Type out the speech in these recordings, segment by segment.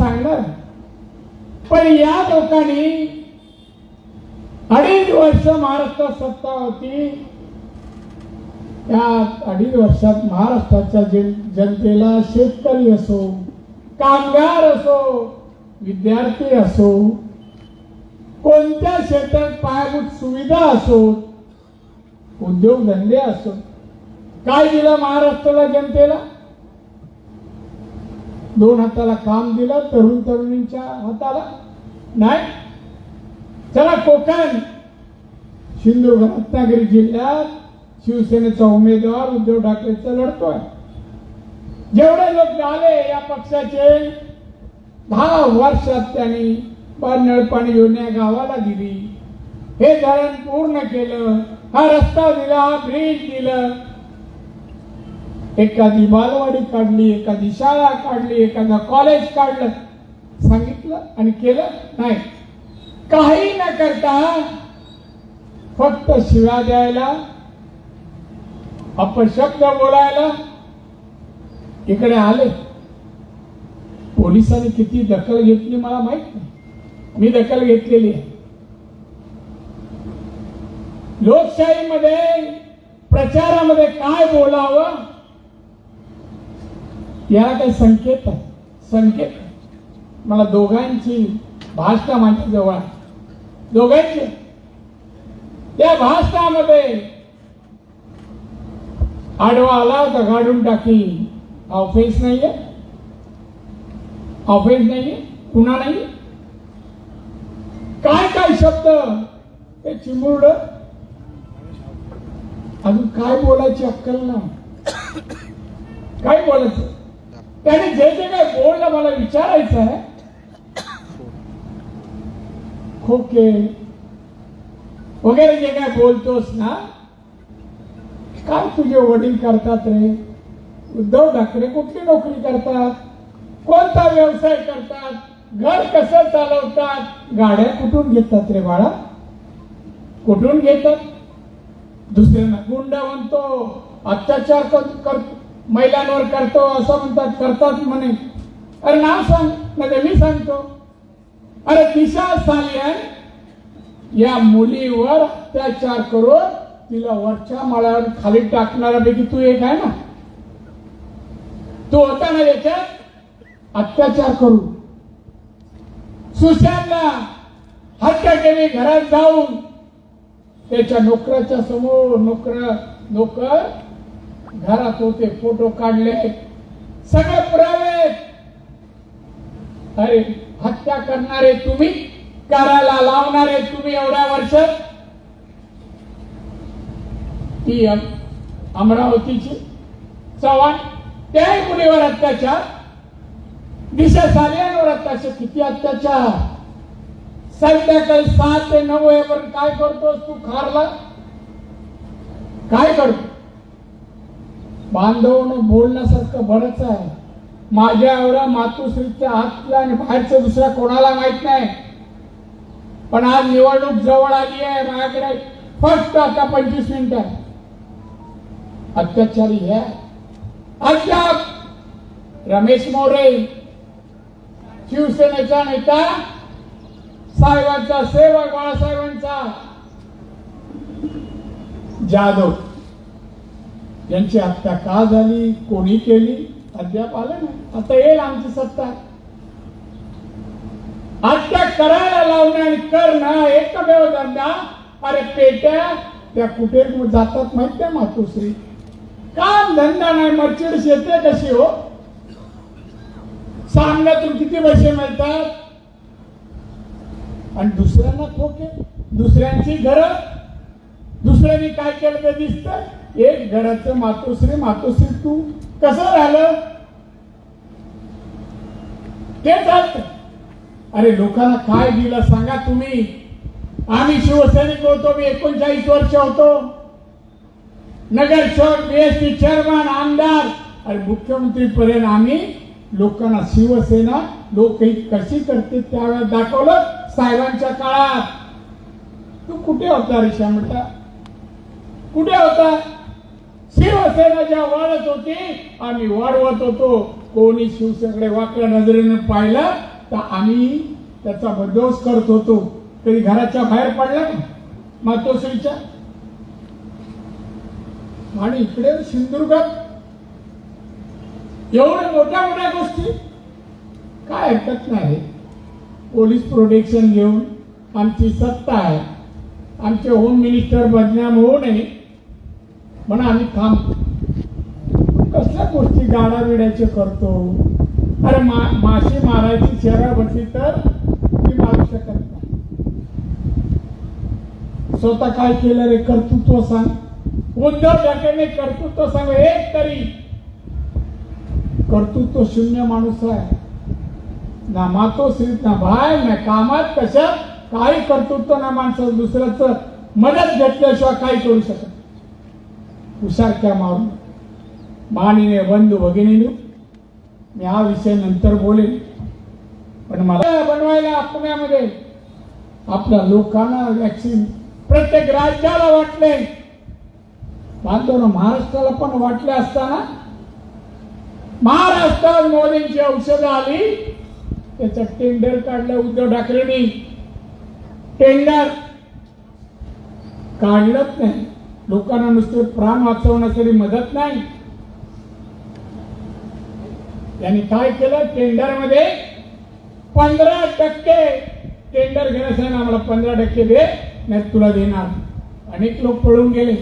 सांगणार, पण या लोकांनी 2.5 वर्ष महाराष्ट्रात सत्ता होती. त्या 2.5 वर्षात महाराष्ट्राच्या जनतेला, शेतकरी असो, कामगार असो, विद्यार्थी असो, कोणत्या क्षेत्रात पायाभूत सुविधा असो, उद्योगधंदे असो, काय दिलं महाराष्ट्राला जनतेला? 2 हाताला काम दिलं, तरुण तरुणींच्या हाताला नाही. चला कोकण, सिंधुदुर्ग, रत्नागिरी जिल्ह्यात शिवसेनेचा उमेदवार उद्धव ठाकरेचा लढतोय. जेवढे लोक झाले या पक्षाचे, 10 वर्षात त्यांनी नळ पाणी योजना गावाला दिली, हे धरण पूर्ण केलं, हा रस्ता दिला, हा ब्रिज दिलं, एखादी बालवाडी काढली, एखादी शाळा काढली, एखादा कॉलेज काढलं, सांगितलं आणि केलं नाही. काही न करता फक्त शिव्या द्यायला, अपशब्द बोलायला इकडे आले. पोलिसांनी किती दखल घेतली मला माहित नाही, मी दखल घेतलेली आहे. लोकशाहीमध्ये प्रचारामध्ये काय बोलावं याला काही संकेत आहे. संकेत मला दोघांची भाषा माझ्या जवळ आहे, दोघांची. त्या भाषणामध्ये आडवा आला तर गाडून टाकी, ऑफेन्स नाहीये, ऑफेन्स नाहीये, पुन्हा नाही. काय काय शब्द, ते चिमुरड, अजून काय बोलायची अक्कल नाही, काय बोलायचं. त्याने जे जे काय बोललं मला विचारायचं आहे, खोके वगैरे जे काय बोलतोस ना, काय तुझे वडील करतात रे? उद्धव ठाकरे कुठली नोकरी करतात, कोणता व्यवसाय करतात, घर कसं चालवतात, गाड्या कुठून घेतात रे बाळा, कुठून घेतात? दुसऱ्यांना गुंड म्हणतो, अत्याचार करतो, महिलांवर करतो असं म्हणतात, करतात म्हणे. अरे नाव सांग, म्हणजे मी सांगतो. अरे दिशा सालियन या मुलीवर अत्याचार करून तिला वरच्या माळ्यावर खाली टाकणाऱ्यापैकी तू एक आहे ना. तो होता ना याच्यात अत्याचार करू. सुशांतला हत्या केली घरात जाऊन, त्याच्या नोकराच्या समोर. नोकर घरात होते, फोटो काढले, सगळे पुरावे. अरे हत्या करणारे तुम्ही, करायला लावणारे तुम्ही. एवढ्या वर्षात ती अमरावतीची चव्हाण, त्याही मुलीवर अत्याचार, दिशा सालियनवर अत्याचार. किती अत्याचार. संध्याकाळी 7 ते 9 वाजेपर्यंत काय करतोस तू? खारला काय करतो? बांधवनं बोलण्यासारखं बरंच आहे. माझ्या एवढ्या मातोश्रीच्या हातला आणि बाहेरचं दुसऱ्या कोणाला माहित नाही. पण आज निवडणूक जवळ आली आहे, माझ्याकडे फक्त आता 25 मिनिटं आहे. अत्याचारी है. अद्याप रमेश मोरे, शिवसेनेचा नेता, साहेबांचा सेवक, बाळासाहेबांचा, जाधव यांची हत्या का झाली, कोणी केली, अद्याप आलं नाही. आता येईल आमची सत्ता. हत्या करायला लावणं आणि करणं एकमेव धंदा. अरे पेट्या त्या कुठे जातात माहित आहे मातोश्री? काम धंदा नाही, मर्चिडीज येते कशी हो? सामन्यातून किती पैसे मिळतात आणि दुसऱ्यांना ठोके. दुसऱ्यांची घरं, दुसऱ्यांनी काय केलं ते दिसतं. एक घराचं मातोश्री, मातोश्री तू कसं राहिलं ते चालतं. अरे लोकांना काय दिलं सांगा तुम्ही? आम्ही शिवसैनिक होतो, मी 39 वर्ष होतो, नगरसेवक, बीएससी चेअरमन, आमदार आणि मुख्यमंत्री पर्यंत आम्ही लोकांना शिवसेना लोकहित कशी करते त्यावेळेस दाखवलं. साहेबांच्या काळात तू कुठे होता रे शामटा? कुठे होता? शिवसेना ज्या वाढत होती आम्ही वाढवत होतो. कोणी शिवसेनेकडे वाकड्या नजरेने पाहिलं तर आम्ही त्याचा बंदोबस्त करत होतो. कधी घराच्या बाहेर पडला ना मातोश्रीच्या. आणि इकडे सिंधुदुर्गात एवढ्या मोठ्या मोठ्या गोष्टी काय हरकत नाही. पोलीस प्रोटेक्शन घेऊन आमची सत्ता आहे. आमचे होम मिनिस्टर बदनाम होऊ नये म्हणून आम्ही थांबतो. कसल्या गोष्टी गाडाबिड्याचे करतो. अरे माशी मारायची शहरा बसली तर ती मारू शकत नाही. स्वतः काय केलं रे कर्तृत्व सांग. उद्धव ठाकरेने कर्तृत्व सांग. एक तरी कर्तृत्व शून्य माणूस आहे. ना मातोश्रीत ना बाहेर ना कामात कशात काही कर्तृत्व ना माणसं दुसऱ्याचं मदत घेतल्याशिवाय काही करू शकत. हुशारक्या मारून मानीने बंधू भगिनीने मी हा विषय नंतर बोलेन. पण मला बनवायला पुण्यामध्ये आपल्या लोकांना वॅक्सिन प्रत्येक राज्याला वाटले. बांधव महाराष्ट्राला पण वाटले असताना महाराष्ट्रात मोदींची औषधं आली. त्याचं टेंडर काढलं उद्धव ठाकरेंनी. टेंडर काढलंच नाही. लोकांना नुसते प्राण वाचवण्यासाठी मदत नाही. त्यांनी काय केलं टेंडर मध्ये 15% टेंडर घेण्यासाठी आम्हाला 15% दे नाही तुला देणार. अनेक लोक पळून गेले.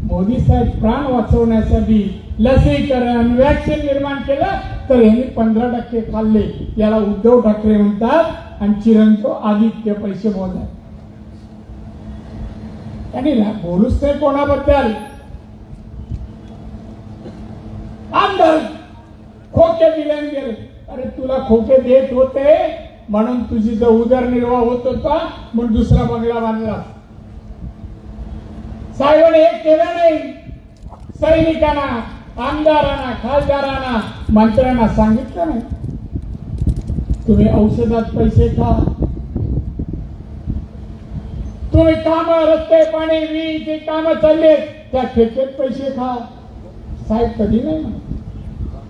मोदी साहेब प्राण वाचवण्यासाठी लसीकरण वॅक्सिन निर्माण केलं तर यांनी 15% खाल्ले. याला उद्धव ठाकरे म्हणतात. आणि चिरंजीव आदित्य पैसे मोजाय. त्यांनी बोलूच नाही कोणाबद्दल. आमदार खोके दिले गेले. अरे तुला खोके देत होते म्हणून तुझी जो उदरनिर्वाह होत होता म्हणून दुसरा बंगला बांधला. साहेबांनी एक केलं नाही. सैनिकांना आमदारांना खासदारांना मंत्र्यांना सांगितलं नाही तुम्ही औषधात पैसे खा. तुम्ही काम रस्ते पाणी वीज काम चालले त्या ठेकेत पैसे खा. साहेब कधी नाही म्हणत.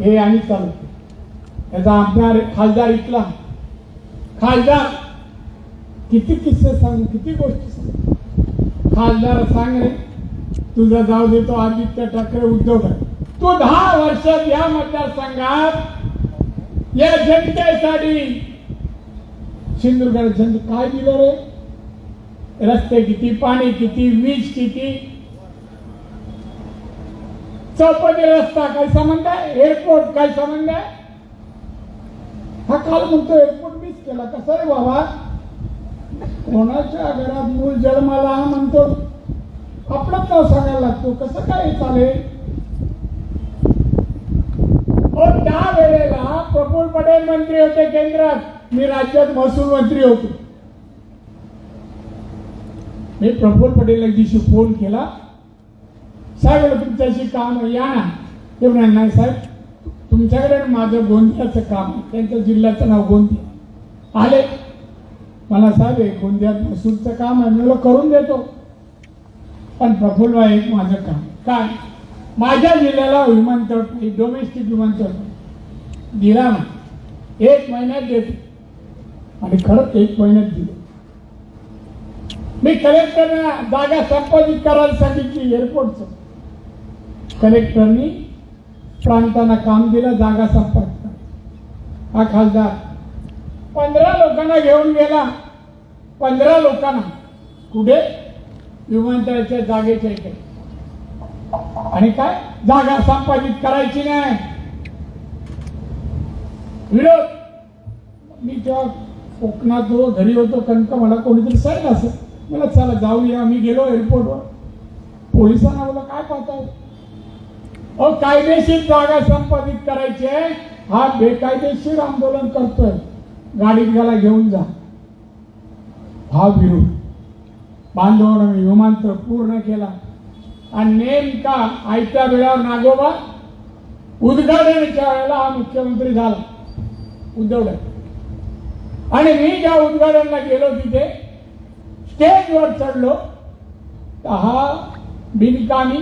हे आणि चालू याचा आमदार खासदार इथला खासदार किती किस्से सांगू किती गोष्टी सांगू. खासदार सांग रे तुझा जाऊ देतो आदित्य ठाकरे उद्धव ठाकरे. तू 10 वर्षात या मतदारसंघात या जनतेसाठी सिंधुदुर्ग जनते काय दिलं रे. रस्ते किती पाणी किती वीज किती. चौपदरी रस्ता काय संबंध आहे. एअरपोर्ट काय संबंध आहे. हा काल म्हणतो एअरपोर्ट मिस केला. कसं रे बाबा कोणाच्या घरात मूल जन्माला म्हणतो आपलंच नाव सांगायला लागतो. कसं काय चालेल. त्या वेळेला प्रफुल्ल पटेल मंत्री होते केंद्रात. मी राज्यात महसूल मंत्री होतो. मी प्रफुल्ल पटेल एक दिवशी फोन केला. साहेब तुमच्याशी काम या ना. ते म्हणाले नाही साहेब तुमच्याकडे माझं गोंदियाचं काम आहे. त्यांच्या जिल्ह्याचं नाव गोंदिया. आले मला साहेब गोंदियात महसूलचं काम आहे. मी करून देतो पण प्रफुल्ल एक माझं काम काय माझ्या जिल्ह्याला विमानतळ डोमेस्टिक विमानतळ दिला ना 1 महिन्यात देतो. आणि खरंच 1 महिन्यात दिलं. मी कलेक्टरना जागा संपादित करायला सांगितली एअरपोर्टचं. कलेक्टरनी प्रांतांना काम दिलं जागा संपादित करा. हा खासदार 15 लोकांना घेऊन गेला. 15 लोकांना कुठे विमानतळाच्या जागेच्या इकडे. आणि काय जागा संपादित करायची नाही. विरोध. मी जेव्हा कोकणात घरी होतो कणक मला कोणीतरी सांगितलं असं. मला चला जाऊया. मी गेलो एअरपोर्टवर. पोलिसांना बोला काय पाहताय. कायदेशीर जागा संपादित करायची आहे. हा बेकायदेशीर आंदोलन करतोय. गाडीत त्याला घेऊन जा. हा विरोध. बांधवांना मी विमानतळ पूर्ण केला. आणि नेमका आयत्या वेळावर नागोबा उद्घाटनाच्या वेळेला हा मुख्यमंत्री झाला उद्धव ठाकरे. आणि मी ज्या उद्घाटनाला गेलो तिथे स्टेजवर चढलो तर हा बिनकामी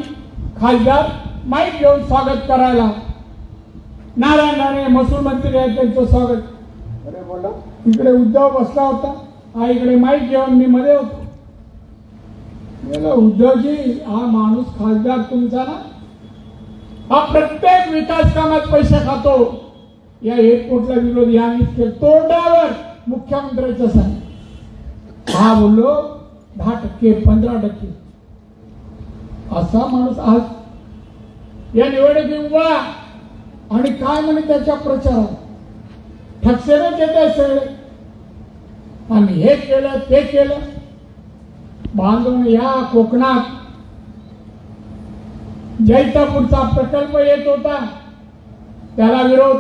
खासदार माईक घेऊन स्वागत करायला. नारायण राणे महसूल मंत्री आहेत त्यांचं स्वागत. अरे बोला, इकडे उद्धव बसला होता, हा इकडे माईक घेऊन मी मध्ये होतो. बोला, उद्धवजी हा माणूस खासदार तुमचा ना, हा प्रत्येक विकास कामात पैसे खातो. या एअरपोर्टला विरोध यांनीच केला, तोंडावर मुख्यमंत्र्याचं सांग. हा बोललो 10%, 15%. असा माणूस आज या निवडणुकीत उभा आणि काय म्हणे त्याच्या प्रचारात ठकसेनच येत आहे सगळे. आणि हे केलं ते केलं. बांधून या कोकणात जैतापूरचा प्रकल्प येत होता, त्याला विरोध.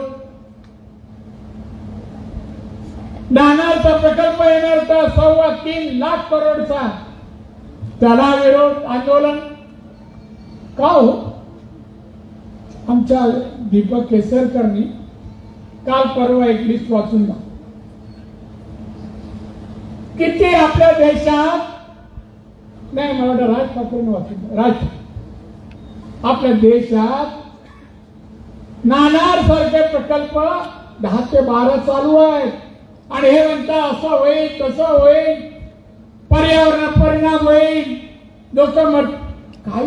नाणारचा प्रकल्प येणार होता 3.25 लाख करोडचा, त्याला विरोध, आंदोलन. का हो? आमच्या दीपक केसरकरनी काल परवा एक लिस्ट वाचून ना, किती आपल्या देशात, नाही मला वाटतं राज ठाकरेंनी वाचून, राज आपल्या देशात नाणार सारखे प्रकल्प 10 ते 12 चालू आहेत. आणि हे म्हणता असं होईल तसं होईल, पर्यावरणावर परिणाम होईल, लोक काय